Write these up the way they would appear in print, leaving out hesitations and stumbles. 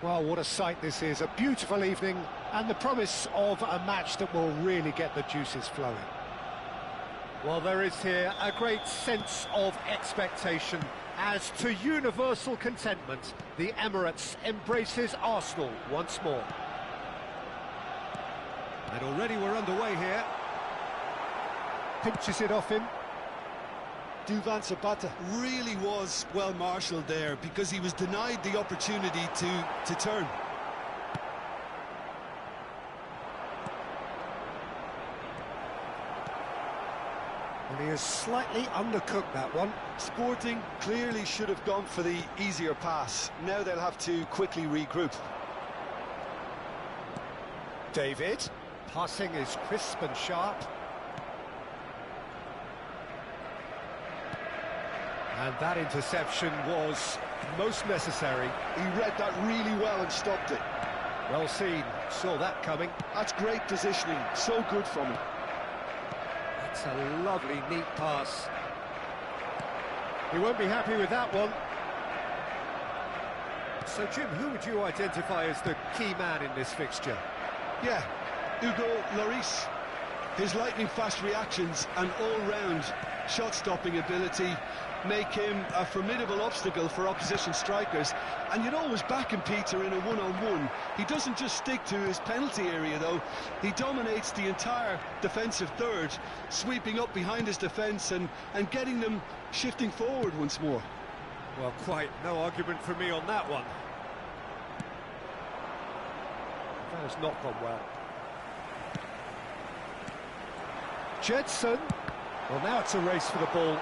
Well, what a sight this is. A beautiful evening and the promise of a match that will really get the juices flowing. Well, there is here a great sense of expectation as to universal contentment. The Emirates embraces Arsenal once more. And already we're underway here. Pinches it off him. Duvan Zapata really was well marshalled there because he was denied the opportunity to turn. And he has slightly undercooked that one. Sporting clearly should have gone for the easier pass. Now they'll have to quickly regroup. David. Passing is crisp and sharp. And that interception was most necessary. He read that really well and stopped it. Well seen, saw that coming. That's great positioning, so good from him. That's a lovely, neat pass. He won't be happy with that one. So, Jim, who would you identify as the key man in this fixture? Yeah, Hugo Lloris. His lightning-fast reactions and all-round shot-stopping ability make him a formidable obstacle for opposition strikers. And you'd always back him, Peter, in a one-on-one. He doesn't just stick to his penalty area, though. He dominates the entire defensive third, sweeping up behind his defence and getting them shifting forward once more. Well, quite no argument from me on that one. That has not gone well. Jedson. Well, now it's a race for the ball.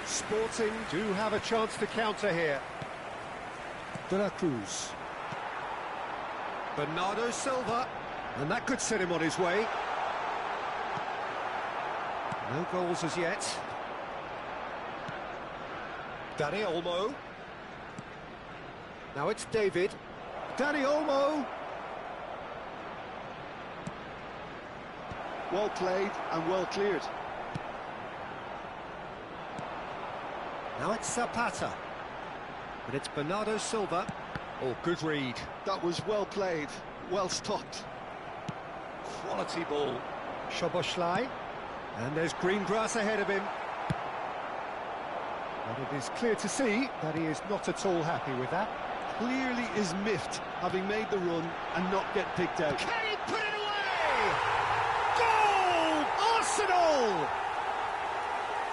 Sporting do have a chance to counter here. De La Cruz. Bernardo Silva. And that could set him on his way. No goals as yet. Dani Olmo. Now it's David. Dani Olmo. Well played and well cleared. Now it's Zapata. But it's Bernardo Silva. Oh, good read. That was well played, well stopped. Quality ball. Szoboszlai. And there's green grass ahead of him. But it is clear to see that he is not at all happy with that. Clearly is miffed, having made the run and not get picked out. Can he put it away? Goal! Arsenal!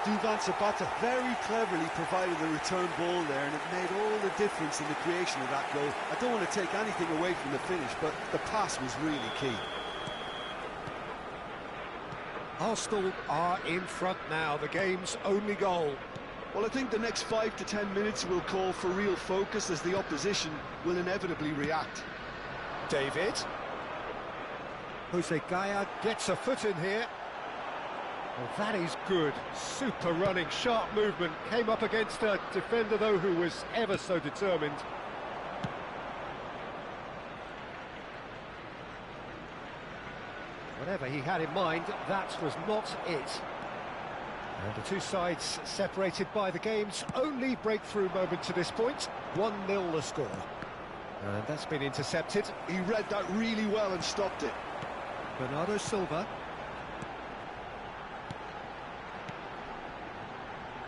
Duvan Zapata very cleverly provided the return ball there, and it made all the difference in the creation of that goal. I don't want to take anything away from the finish, but the pass was really key. Arsenal are in front now, the game's only goal. Well, I think the next 5 to 10 minutes will call for real focus as the opposition will inevitably react. David. Jose Gaya gets a foot in here. Well, that is good. Super running, sharp movement. Came up against a defender, though, who was ever so determined. Whatever he had in mind, that was not it. And the two sides separated by the game's only breakthrough moment to this point. 1-0 the score. And that's been intercepted. He read that really well and stopped it. Bernardo Silva.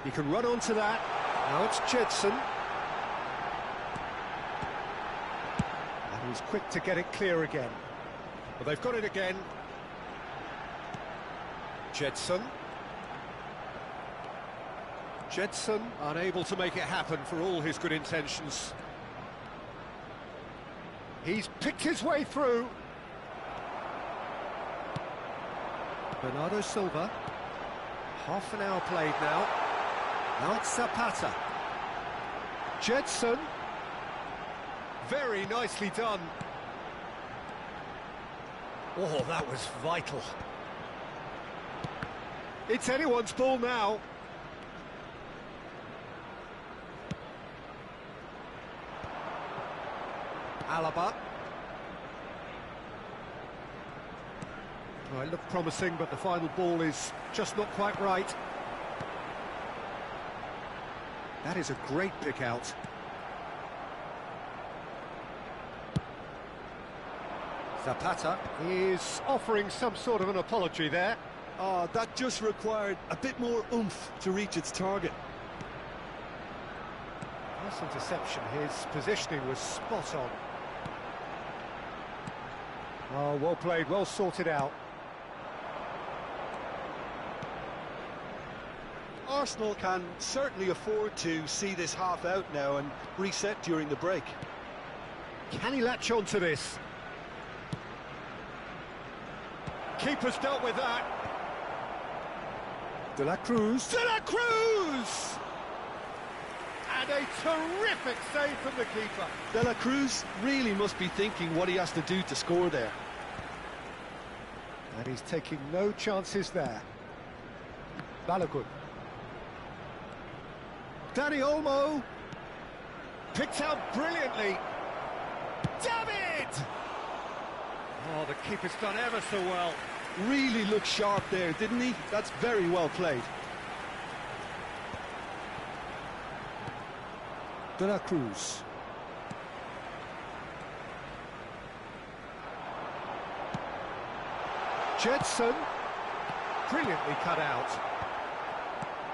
He can run onto that. Now it's Jedson. And he's quick to get it clear again. Well, they've got it again. Jedson. Jedson unable to make it happen for all his good intentions. He's picked his way through. Bernardo Silva. Half an hour played now. Now it's Zapata. Jedson. Very nicely done. Oh, that was vital. It's anyone's ball now. Alaba. Oh, it looked promising, but the final ball is just not quite right. That is a great pick out. Zapata is offering some sort of an apology there. Oh, that just required a bit more oomph to reach its target. Nice interception, his positioning was spot on. Oh, well played, well sorted out. Arsenal can certainly afford to see this half out now and reset during the break. Can he latch on to this? Keeper's dealt with that. De La Cruz. De La Cruz! And a terrific save from the keeper. De La Cruz really must be thinking what he has to do to score there. And he's taking no chances there. Balogun. Dani Olmo. Picked out brilliantly. David! Oh, the keeper's done ever so well. Really looked sharp there, didn't he? That's very well played. De La Cruz. Jedson. Brilliantly cut out.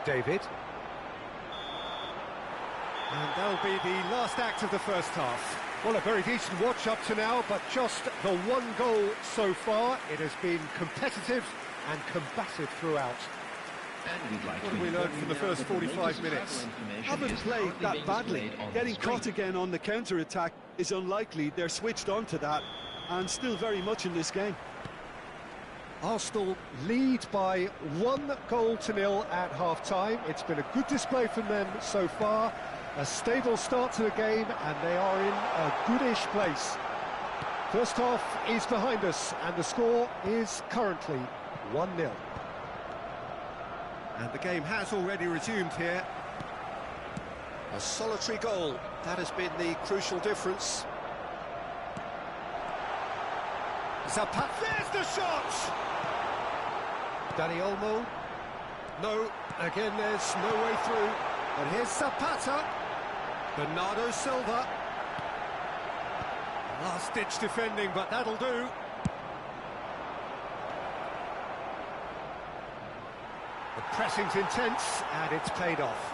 David. And that'll be the last act of the first half. Well, a very decent watch up to now, but just the one goal so far. It has been competitive and combative throughout. What have we learned from the first 45 minutes? Haven't played that badly. Getting caught again on the counter-attack is unlikely. They're switched on to that and still very much in this game. Arsenal lead by 1-0 at half-time. It's been a good display from them so far. A stable start to the game, and they are in a goodish place. First half is behind us, and the score is currently 1-0. And the game has already resumed here. A solitary goal, that has been the crucial difference. Zapata, there's the shot! Dani Olmo. No, again there's no way through. And here's Zapata. Bernardo Silva. Last-ditch defending, but that'll do. The pressing's intense, and it's paid off.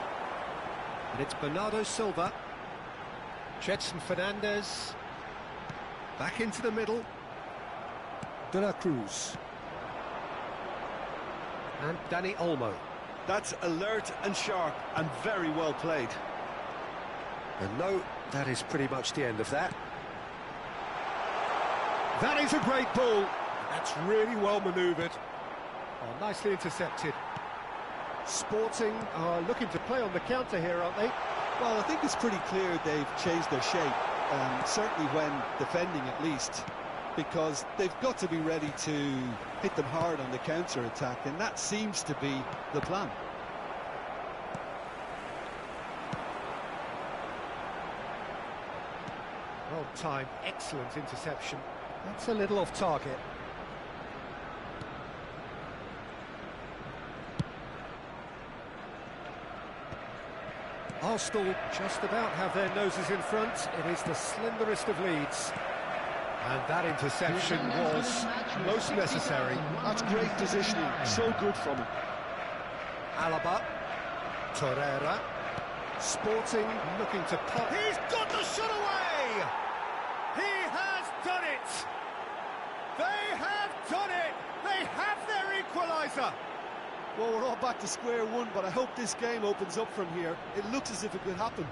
And it's Bernardo Silva. Gedson Fernandes. Back into the middle. De La Cruz. And Dani Olmo. That's alert and sharp and very well played. And no, that is pretty much the end of that. That is a great ball. That's really well manoeuvred. Oh, nicely intercepted. Sporting are looking to play on the counter here, aren't they? Well, I think it's pretty clear they've changed their shape, certainly when defending at least, because they've got to be ready to hit them hard on the counter-attack, and that seems to be the plan. Well timed, excellent interception. That's a little off target. Arsenal just about have their noses in front. It is the slenderest of leads. And that interception was most necessary. That's great positioning, so good from him. Alaba. Torreira. Sporting looking to pop. He's got the shot away! He has done it! They have done it! They have their equaliser! Well, we're all back to square one, but I hope this game opens up from here. It looks as if it could happen.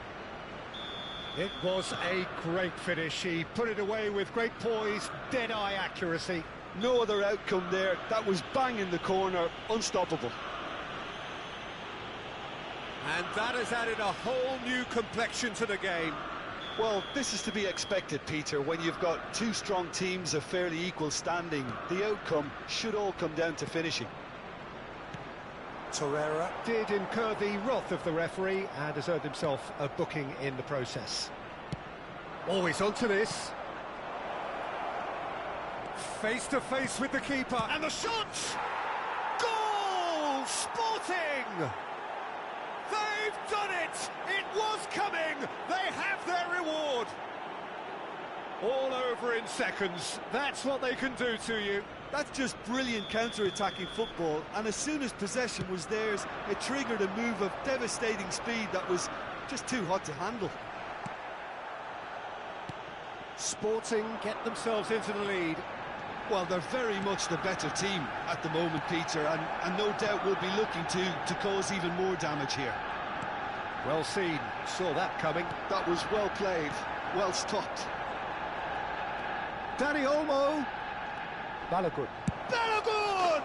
It was a great finish. He put it away with great poise, dead-eye accuracy. No other outcome there. That was bang in the corner, unstoppable. And that has added a whole new complexion to the game. Well, this is to be expected, Peter. When you've got two strong teams of fairly equal standing, the outcome should all come down to finishing. Torreira did incur the wrath of the referee and has earned himself a booking in the process. Always onto this. Face to face with the keeper. And the shot! Goal! Sporting! They've done it! It was coming! They have their reward! All over in seconds. That's what they can do to you. That's just brilliant counter-attacking football, and as soon as possession was theirs, it triggered a move of devastating speed that was just too hot to handle. Sporting get themselves into the lead. Well, they're very much the better team at the moment, Peter, and no doubt will be looking to cause even more damage here. Well seen, saw that coming. That was well played, well stopped. Dani Olmo. Balogun. Balogun!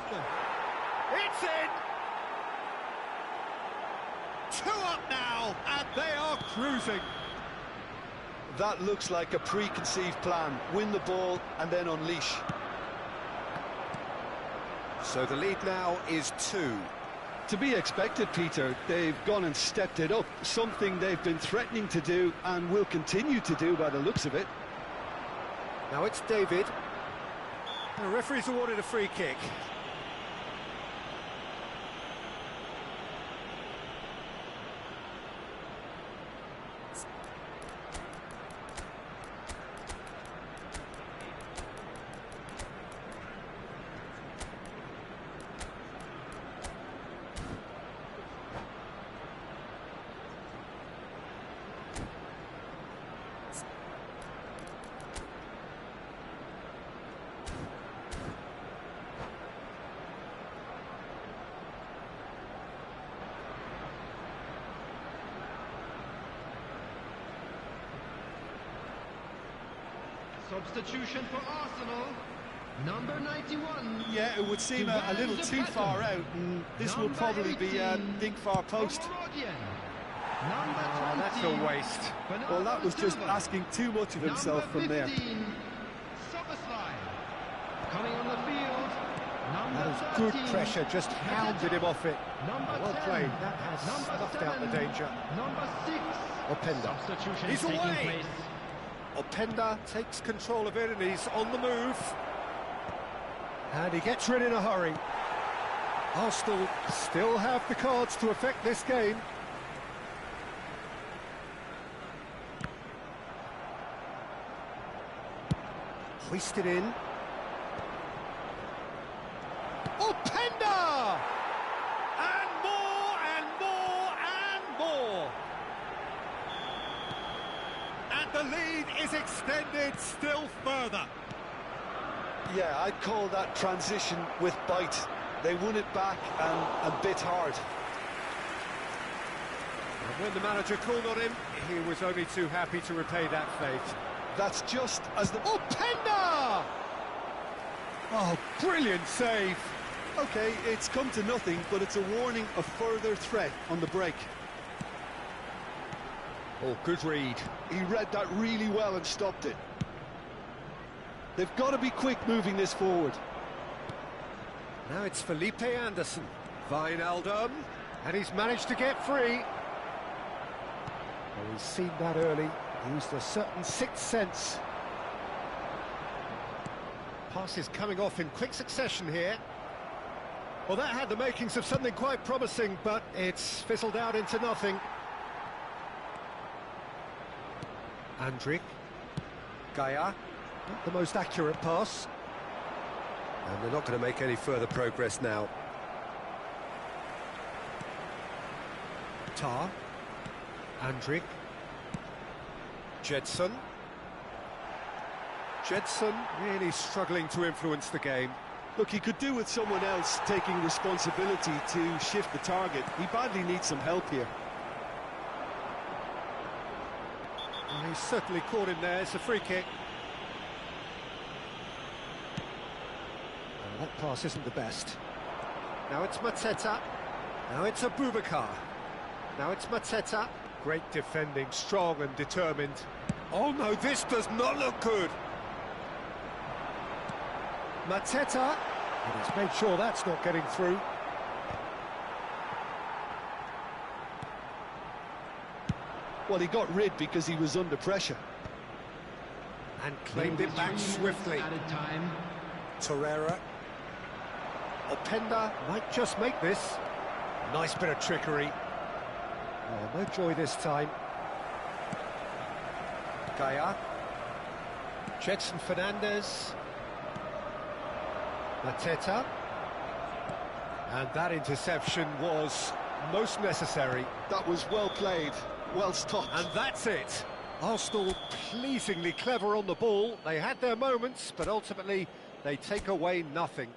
It's in! 2 up now, and they are cruising. That looks like a preconceived plan. Win the ball and then unleash. So the lead now is 2. To be expected, Peter. They've gone and stepped it up, something they've been threatening to do and will continue to do by the looks of it. Now it's David. The referee's awarded a free kick. Substitution for Arsenal, number 91. Yeah, it would seem a little too far out, and this will probably be a big far post. Oh, that's a waste. Well, that was just asking too much of himself from there. Coming on the field. That was good pressure, just hounded him off it. Well played, that has snuffed out the danger. Number 6. Openda. Substitution He's taking away. place. Openda takes control of it and he's on the move. And he gets rid in a hurry. Arsenal still have the cards to affect this game. Hoisted in. Openda! And more and more and more. And the lead is extended still further. Yeah, I'd call that transition with bite. They won it back and bit hard. And when the manager called on him, he was only too happy to repay that fate. That's just as the... Openda! Oh, brilliant save. OK, it's come to nothing, but it's a warning of further threat on the break. Oh, good read. He read that really well and stopped it. They've got to be quick moving this forward. Now it's Felipe Anderson. Wijnaldum. And he's managed to get free. Oh, he's seen that early. Used a certain sixth sense. Passes coming off in quick succession here. Well, that had the makings of something quite promising, but it's fizzled out into nothing. Andrić. Gaia. Not the most accurate pass. And they're not going to make any further progress now. Tar. Andrić. Gedson. Gedson really struggling to influence the game. Look, he could do with someone else taking responsibility to shift the target. He badly needs some help here. And he's certainly caught him there. It's a free kick. And that pass isn't the best. Now it's Mateta. Now it's Abubakar. Now it's Mateta. Great defending, strong and determined. Oh no, this does not look good. Mateta, and he's made sure that's not getting through. Well, he got rid because he was under pressure. And claimed it back swiftly. Added time. Torreira. Openda might just make this. Nice bit of trickery. Oh, no joy this time. Gaia. Jetson Fernandez. Mateta. And that interception was most necessary. That was well played, well stopped. And that's it. Arsenal pleasingly clever on the ball. They had their moments, but ultimately they take away nothing.